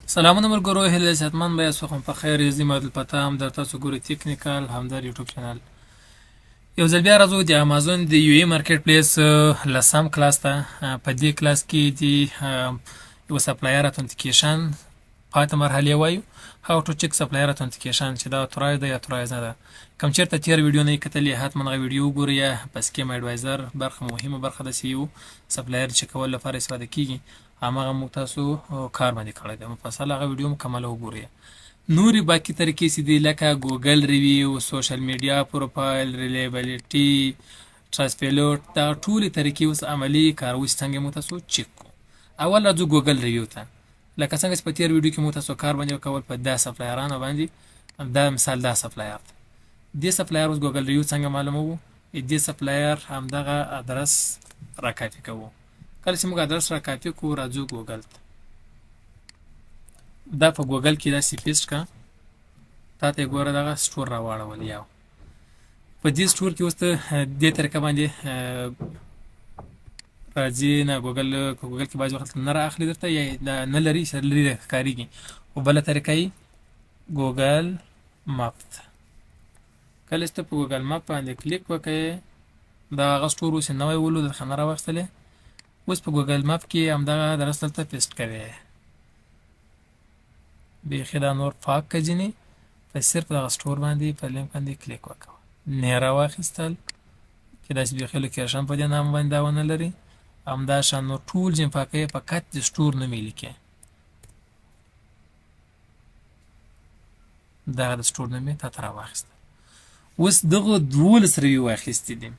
سلامونه ملګرو، هیله صحتمند به یاست. خو په خیر یې زما د پته هم در تاسو ګورئ تکنیکال همدار یوټیوب چینل. یو ځل بیا راځو د امازون د یو ای مارکیټ پلیس لسم کلاس ته. په دې کلاس کې د یو سپلایر اتنټیکیشن پاتې مرحلې وایو، هاو ټو چک سپلایر اتنټیکیشن، چې دا اتورایز ده یا اتورایز نه ده. کوم چېرته تېر ویډیو نه یې کتلې حتما هغه ویډیو وګورئ، یا په سکیم ایډوایزر برخه مهمه برخه د سی یو سپلایر چک کول لپاره استفاده کیږي، هماغه موږ تاسو کار باندې کړی دی. مفصل هغه ویډیو مکمله وګورئ. نورې باقي طریقې چې دي لکه ګوګل ریویو، سوشل میډیا پروفایل، ریلیبلیټي، ټرسټ دا ټولې طریقې اوس عملي کاروي چې څنګه موږ تاسو چک کړو. اول راځو ګوګل ریویو ته. لکه څنګه چې په تېر ویډیو کې موږ تاسو کار باندې وکول په دا سپلایرانو باندې. دا مثال دا سپلایر دی. دې سپلایر اوس ګوګل ریویو څنګه معلوموو؟ دې سپلایر همدغه ادرس راکاپي کوو. کله چې موږ ادرس راکاپي کوو راځو ګوګل ته. دا په ګوګل کې داسې پیسټ کړه، تا ته یې ګوره دغه سټور راواړول. یو په دې سټور کې اوس ته دې طریقه باندې راځي. نه ګوګل کې بعضې وخت نه را اخلي درته، یا نه لري چې لرې ښکارېږي. خو بله طریقه یې ګوګل ماپ ته. کله چې ته په ګوګل ماپ باندې کلیک وکړې، دا هغه سټور اوس یې نوی ولو درڅخه نه راواخیستلې. اوس په ګوګل ماپ کې همدغه درس دلته پیسټ کوې. بیخي دا نور پاک که ځینې په صرف دغه سټور باندې په لینک باندې کلیک وکړه، نه یې راواخیستل چې داسې بیخي لوکیشن په دې نام باندې دا ونه لري. همداشان نور ټول ځینې پاکوي، فقط د سټور نوم یې لیکې. دغه د سټور نوم یې تا ته راواخیستل. اوس دغه 12 ریویو اخیستې دي.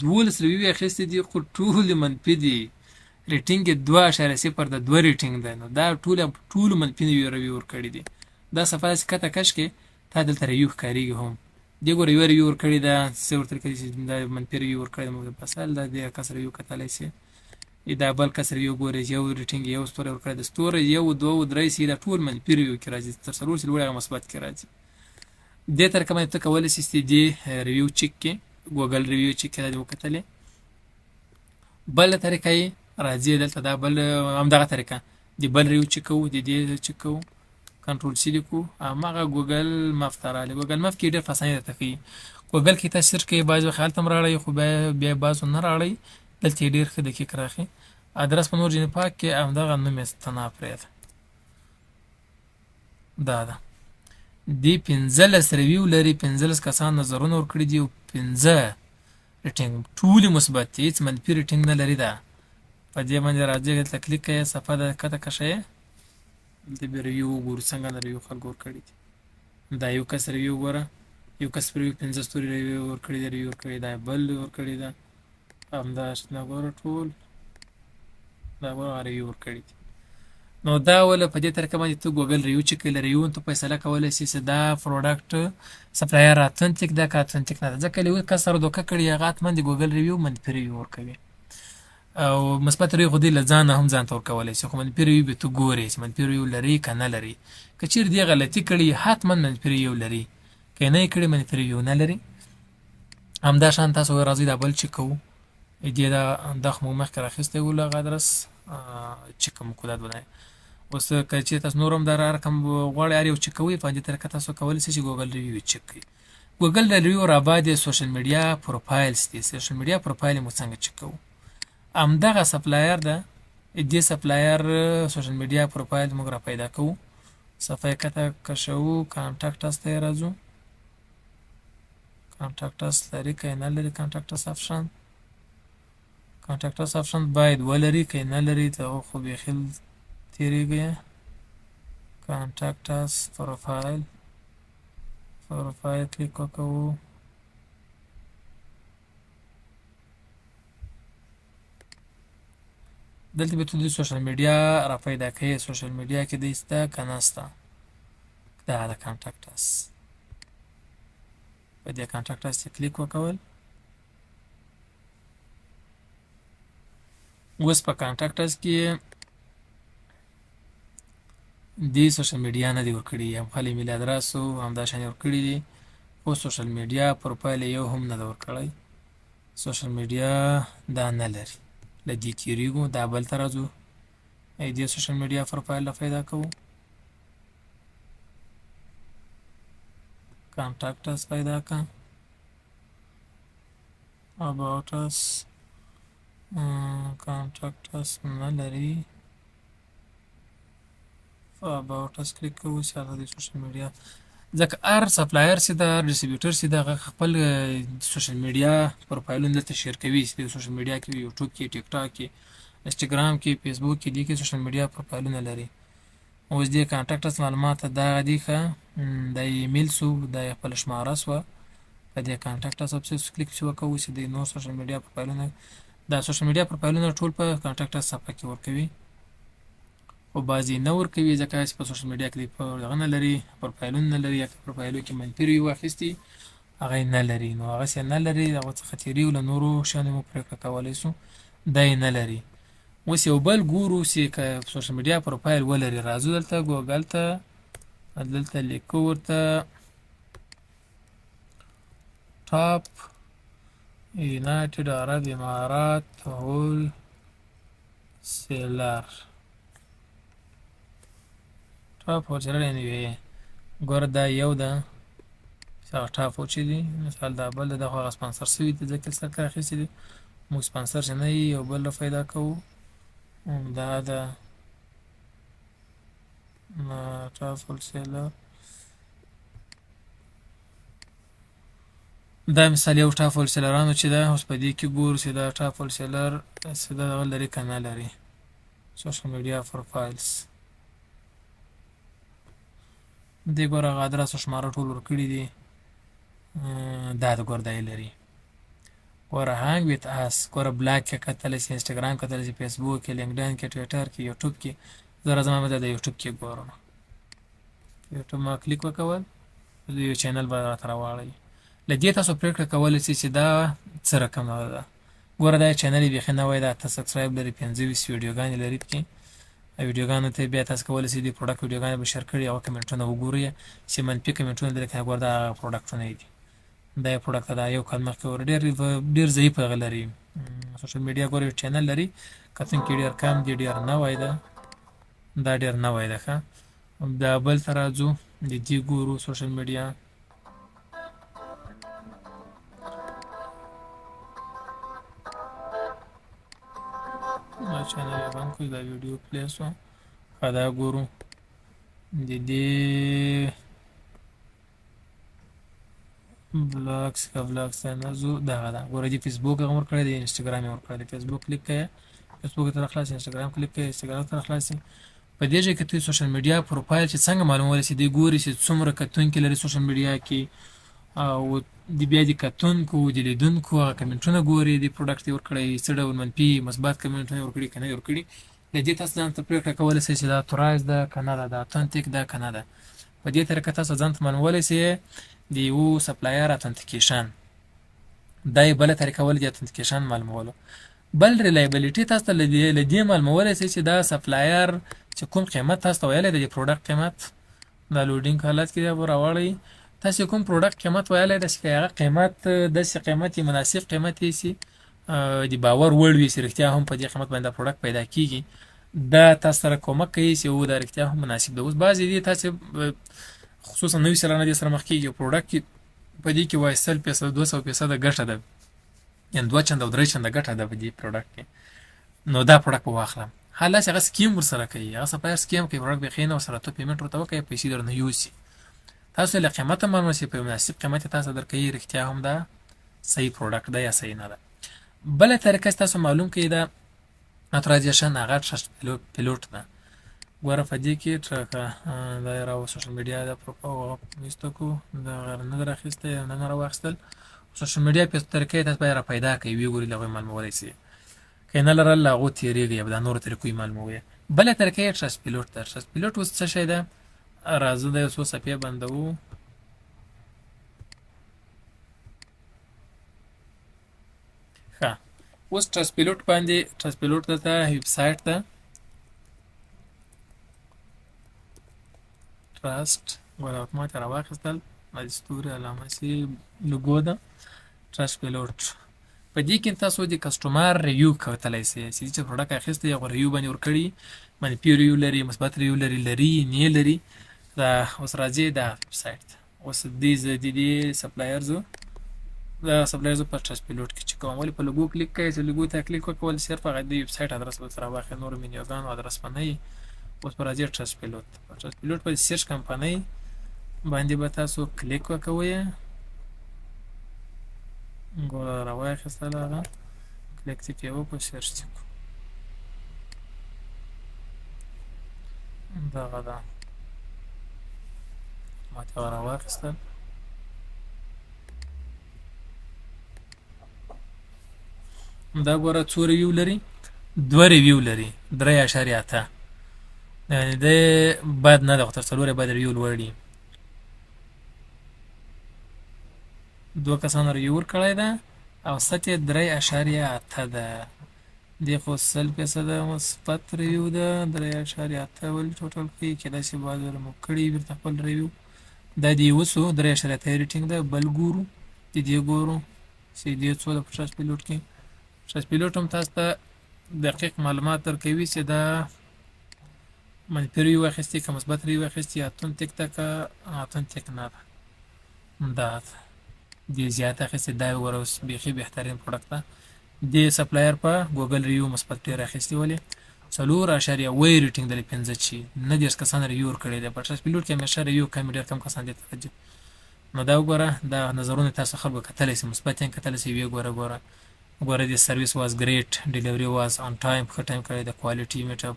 12 ریویو اخیستې دي، خو ټولې منفي دي. ریټینګ یې 2.0 د 2 ریټینګ دی. نو دا ټولو منفي ریویو ورکړي دي. دا صفحه داسې کته کش کې تا دلته ریویو ښکارېږي هم. دې ګوره یوه ریویو ورکړې ده، څه ورته لیکلي چې دا منفي ریویو ورکړې ده. موږ مثال دا دې کس ریویو کتلی شي. دا بل کس ریویو ګورئ، یو ریټینګ یو ستوری ورکړی ده. ستوری 1 2 3 سي دا ټول منفي ریویو کې راځي، تر څلور چې لوړ هغه مثبت کې راځي. دې طریقه باندې ته کولی شې چې دې ریویو چک کې، ګوګل ریویو چک کې دا دې وکتلې. بله طریقه یې راځي دلته، دا بل همدغه طریقه د بل ریویو چک کوو، د دې چک کوو، کنټرول سی لیکو، هماغه ګوګل ماپ ته راغلی. ګوګل ماپ کې ډېر په اسانۍ درته ښیي. ګوګل کې تاسو سرچ کوئ، بعضې وخت هلته هم راړئ، خو بیا بعضو نه راړئ. دلته یې ډېر ښه دقیق راښي. ادرس په نور ځینې پاک کې همدغه نوم یې تنها پرېږده. دا ده دې 15 ریویو لري، 15 کسان نظرونه ورکړي دي او 15 ریټینګ ټولې مثبت دي، هېڅ منفي ریټینګ نه لري. دا په دې باندې راځئ، دلته کلیک کوئ، صفحه ده کته کشه، دلته بیا ریویو وګورو څنګه د ریویو خلکو ورکړي دي. دا یو کس ریویو ګوره، یو کس په ریویو 15 ستوري ریویو ورکړي ده، ریویو ورکړي ده، بل ورکړي ده، همداشان ګوره ټول دا ګوره ریویو ورکړي دي. نو دا ول په دې طریقه باندې ته ګوګل ریویو چک کوې. له ریویو ته فیصله کولی شې چې دا پروډکټ سپلایر اتنټیک ده که اتنټیک نه ده. ځکه یو کس سره دوکه کړي، هغه حتما د ګوګل ریویو منفي ریویو ورکوي، او مثبت ریویو خو دې له ځانه هم ځان ته ورکولی شي. خو منفي ریویو به ته ګورې چې منفي ریویو لري که نه لري. که چېرې دې غلطي کړي، حتما منفي ریویو لري. که یې نه یې کړي، منفي ریویو نه لري. همداشان تاسو راځئ دا بل چک کوو. دې دا خو موږ مخکې راخیستی وو، هغه ادرس چک کوم کو دا دوه. اوس که چېرې تاسو نور هم دا رقم غواړئ هر یو چک کوئ، په دې طریقه تاسو کولی شئ چې ګوګل ریویو چک کړئ. ګوګل ریویو رابعد سوشل میډیا پروفایلز دي. سوشل میډیا پروفایل موږ څنګه چک کوو؟ همدغه سپلایر ده، دې سپلایر سوشل میډیا پروفایل موږ را پیدا کوو. صفحه یې کته کشوو، کانټاکټس ته یې راځو. کانټاکټس لري که یې نه لري، کانټاکټس آپشن، کانټاکټس آپشن باید ولري، که یې نه لري ته خو بیخي تیریږي. کانټاکټس پروفایل کلیک وکړو. دلته به ته د سوشل میډیا را پیدا کوې. سوشل میډیا کې دی شته که نه شته؟ دا د کانټاکټس، په دې کانټاکټس کې کلیک وکول. اوس په کانټاکټس کې دې سوشل میډیا نه دی ورکړي، هم خپل ایمیل ادرس او همداشان یې ورکړي دي، خو سوشل میډیا پروفایل یو هم نه ده ورکړی. سوشل میډیا دا نه لري. له دې تېرېږو، دا بل ته راځو، دې سوشل میډیا پروفایل را پیدا کوو. کانټاکټ اس پیدا کړه about us کانټاکټ اس نه لري about us کلیک کوو چې هغه د سوشل میډیا ځکه هر سپلایر چې د هر ډسټریبیوټر چې د خپل سوشل میډیا پروفایلونه دلته شیر کوي چې د سوشل میډیا کې یوټیوب کې ټیک ټاک کې انسټاګرام کې فیسبوک کې دي کې سوشل میډیا پروفایلونه لري اوس دې کانټاکټ اس معلومات دا دي ښه د ایمیل سو د خپل شماره سو په دې کانټاکټ اس اپس کلیک شو کوو چې د نور سوشل میډیا پروفایلونه دا سوشل میډیا پروفایلونه ټول په کانټاکټ اس صفحه کې ورکوي او بعضې نه ورکوي ځکه چې په سوشل میډیا کې هغه نه لري پروفایلونه نه لري یا پروفایلو کې منفي ریویو اخیستي هغه یې نه لري نو هغسې نه لري د هغو څخه تېري له نورو شیانو مو پرېکړه کولی سو دا یې نه لري اوس یو بل ګورو چې که سوشل میډیا پروفایل ولري راځو دلته ګوګل ته دلته لیکو ورته ټاپ یونایټډ عرب امارات هول سیلر ټاپ هولسیلر یعنې ګوره دا یو ده چې هغه ټاپ چې دي مثال دا بل ده دا خو هغه سپانسر سوي دي ځکه سرکار اخیستي دي موږ سپانسر چې نه یي یو بل را پیدا کوو دا ده ټاپ هولسیلر دا مثال یو ټاپ هولسیلرانو چې ده اوس په دې کې ګورو چې دا ټاپ هولسیلر چې دغه لري که نه لري سوشل میډیا پروفایلز دې ګوره هغه ادرس او شماره ټول ورکړي دي دا د ګوره دا یې لري ګوره هنګ ویت اس ګوره بلاک کې کتلی شي انسټاګرام کتلی شي فیسبوک کې لینکډین کې ټویټر کې یوټیوب کې زه راځم همدا د یوټیوب کې ګورم یوټیوب ما کلیک وکول یو چینل به راته راواړوي له دې تاسو پرېکړه کولی شئ چې دا څه رقم ده ګوره دا چینل یې بیخي نوی ده 8 سبسکرایب لري 25 ویډیوګانې لري پکې ویډیوګانو ته بیا تاسو کولی شئ د پروډکټ ویډیوګانې به شیر کړي هغه کمنټونه وګورئ چې منفي کمنټونه لري که ګوره دا پروډکټونه دي دا یو پروډکټ ده یو کال مخکې ور ډېر ضعیف هغه لري سوشل میډیا ګوره یو چینل لري کتونکي ډېر کم دي ډېر نوی ده دا ډېر نوی ده ښه دا بل ته راځو د دې ګورو سوشل میډیا چینل یې بند کړو دا ویډیو پلی شو ښه دا ګورو د دې بلاکس که بلاکس ته نه ځو دغه ده ګوره دې فیسبوک هغه ورکړی دی انسټاګرام یې ورکړی دی فیسبوک کلیک کوئ فیسبوک ته راخلاص انسټاګرام کلیک کوئ انسټاګرام ته راخلاص په دې ځای کې دوی سوشل میډیا پروفایل چې څنګه معلومولی شي دوی ګوري چې څومره کتونکي لري سوشل میډیا کې او د بیا د کتونکو د لیدونکو هغه کمنټونه ګوري د پروډکټ یې ورکړی څه ډول منفي مثبت کمنټونه یې ورکړي که نه یې ورکړي له دې تاسو ځان ته پرېکړه کولی شئ چې دا تورایز ده که نه ده دا اتنټیک ده که نه ده په دې طریقه تاسو ځان ته معلومولی شئ د یو سپلایر اتنټیکیشن دا یې بله طریقه ولې د اتنټیکیشن معلومولو بل ریلایبلیټي تاسو ته له دې معلومولی شئ چې دا سپلایر چې کوم قیمت تاسو ته ویلی دی د پروډکټ قیمت دا لوډینګ حالت کې دی به راوړئ تاسو کوم پروډکټ قیمت ویلی دی چې هغه قیمت داسې قیمت یې مناسب قیمت یې شي د باور وړ وي چې رښتیا هم په دې قیمت باندې دا پروډکټ پیدا کېږي دا تاسو سره کومک کوي چې دا رښتیا هم مناسب ده اوس بعضې دي تاسې خصوصا نوي سلانه دې سره مخ کېږي پروډکټ کې په دې کې وایي 100% 200% ګټه ده یعنې 2 چنده او 3 چنده ګټه ده په دې پروډکټ کې نو دا پروډکټ به واخلم حالا چې هغه سکیم ورسره کوي هغه سپلایر سکیم کوي پروډکټ بیخي نه ورسره ته پیمنټ ورته وکړئ پیسې درنه یوسي تاسو له قیمته معلومه شي په مناسب قیمت تاسو درکوي رښتیا هم دا صحیح پروډکټ ده یا صحیح نه ده بله طریقه چې تاسو معلوم کړئ دا اترایزیشن هغه ټرسټ پیلوټ ده ګوره په دې کې دا یې راو سوشل میډیا د ایسته کو دا غیر نه در اخیستی نه راواخیستل سوشل میډیا په طریقې تاسو باید را پیدا کوئ ویې ګورئ له هغوی معلومولی شئ که یې نه لرل له هغو تېرېږئ یا به دا نورو طریقو یې معلوموئ بله طریقه یې ټرسټ پیلوټ ده ټرسټ پیلوټ اوس څه شی ده راځو د یو څو صفحې بندوو ښه اوس ټرسټ پیلوټ باندې ټرسټ پیلوټ دلته ویب سایټ ده ټرسټ ګوره ما ته راواخیستل د ستوري علامه چې لوګو ده ټرسټ پیلوټ په دې کې تاسو د کسټمر ریویو کوتلی شئ چې چې پروډکټ اخیستی هغه ریویو باندې ورکړي منفي ریویو لري مثبت ریویو لري نه لري دا اوس راځي دا ویب سایټ اوس دې سپلایر زو دا سپلایر زو په ټچ پیلوټ کې چې کوم ولې په لوګو کلیک کوي چې لوګو ته کلیک وکول صرف هغه د ویب سټ ادرس به سره واخلي نور منیوګان ادرس باندې اوس پر راځي ټچ پیلوټ په سرچ کمپنۍ باندې به تاسو کلیک وکوي ګوره راواخیستله هغه کلیک چې پې وکړو سرچ چې کړو دغه ده ما ته هغه راواخیستل دا ګوره څو ریویو لري 2 ریویو لري 3.8 یعنې دی بد نه ده خو تر 4 باید ریویو لوړ وي 2 کسانو ریویو ورکړی ده او سطح 3.8 ده دې خو 100% مثبت ریویو ده 3.8 ولې ټوټل کوي کېدای شي بعض مو کړي بیرته خپل ریویو دا دې وسو 3.8 ریټینګ ده بل ګورو دې ګورو چې دې څو د ټچ پیلوټ کې ټچ پیلوټ هم تاسو ته دقیق معلومات درکوي چې دا منفي ریویو اخیستي که مثبت ریویو اخیستي اتونتیک ده که اتونتیک نه ده دا دې زیات اخیستي دا وګوره اوس بیخي بهترین پروډکټ ده دې سپلایر په ګوګل ریویو مثبت ډېر اخیستي ولې 4.8 ریټینګ درې 15 چې 90 کسان ریویو ورکړی دی په ټچ پیلوټ کې همیشه ریویو کم ډېر کم کسان دې ته نو دا وګوره دا نظرونه تاسو خلکو کتلی شي مثبت یې کتلی شي ویې ګوره دې سرویس واز ګریټ ډیلیوري واز آن ټایم ښه ټایم کړی د کوالټي میټ اپ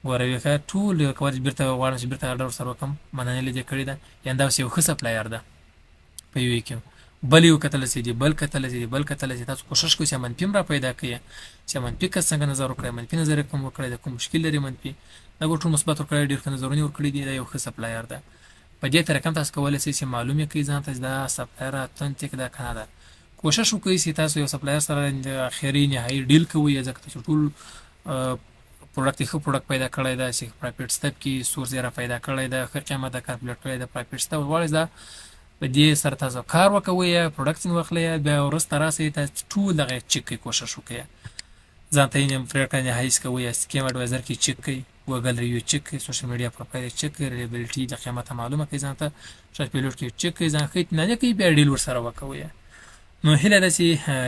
ګوره ویې ښه ټول کولی بیرته غواړم چې بیرته اډر ورسره وکړم مننې دې کړې ده یعنې دا اوس یو ښه سپلایر ده په یو کې بل یو کتلی شي دي بل کتلی شي تاسو کوشش کوئ چې منفي هم را پیدا کړئ چې منفي کس څنګه نظر وکړئ منفي نظر یې کوم وکړئ د کوم مشکل لري منفي دا ټول مثبت ورکړی ډېر ښه نظرونه ورکړي دي دا یو ښه سپلایر ده په دې طریقه هم تاسو کولی شئ چې معلوم یې کړئ ځان ته چې دا سپلایر اتونتیک ده که نه ده کوشش وکړئ چې تاسو یو سپلایر سره د اخري نهایي ډیل کوئ ځکه چې ټول پروډکټ ښه پروډکټ پیدا کړی ده چې پرایپټ سټپ کې سورس یې را پیدا کړی ده ښه قیمت یې کالکولیټ کړی ده پرایپټ سټپ غواړئ دا په دې سره تاسو کار وکوئ پروډکټ ځینې واخلئ بیا وروسته راسئ تاسو ټول دغه چک کوئ کوشش وکړئ ځان ته یې پرېکړه نهایي کوئ سکیم اډوایزر کې چک کوئ ګوګل ریویو چک کړئ سوشل میډیا پروفایل چک کړئ ریلیبیلیټي د قیمته معلومه کړئ ځان ته ټچ پیلوټ کې چک کړئ ځان ښه اطمینان کوئ بیا ډیل ورسره وکوئ نو هیله ده چې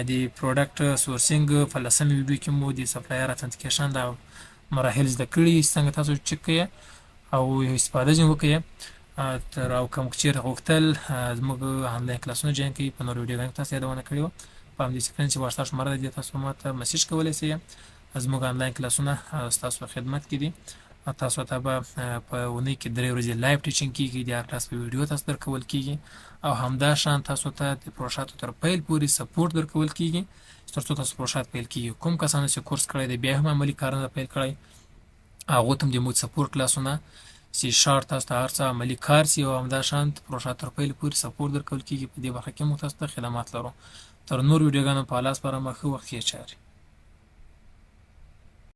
د پروډکټ سورسینګ په 10مې ویډیو کې مو د سپلایر اتنټیکیشن د مراحل زده کړي څنګه تاسو چک کړئ او استفاده ځینې وکړئ تر او کوم چیرته غوښتل زموږ آنلاین کلاسونه جوین کړئ په نورو ویډیوګانو کې تاسو یادونه کړې وه په همدې سکرین چې واتساپ شماره ده تاسو ماته مسیج کولی شئ زموږ آنلاین کلاسونه ستاسو خدمت کې دي تاسو ته به په اونۍ کې 3 ورځې لایو ټیچینګ کیږي د هر کلاس په ویډیو تاسو درکول کیږي او همدا شان تاسو ته د پروژاتو تر پیل پورې سپورټ درکول کیږي تر څو تاسو پروژات پیل کیږي کوم کسانو چې کورس کړی دی بیا هم عملي کارونه پیل کړی هغو ته هم د موږ سپورټ کلاسونه چې شارټ تاسو ته هر څه عملي کار سي او همدا شان پروژات تر پیل پورې سپورټ درکول کیږي په دې برخه کې موږ تاسو ته خدمات لرو تر نور ویډیوګانو په لاس پر مخ وخت یې چاري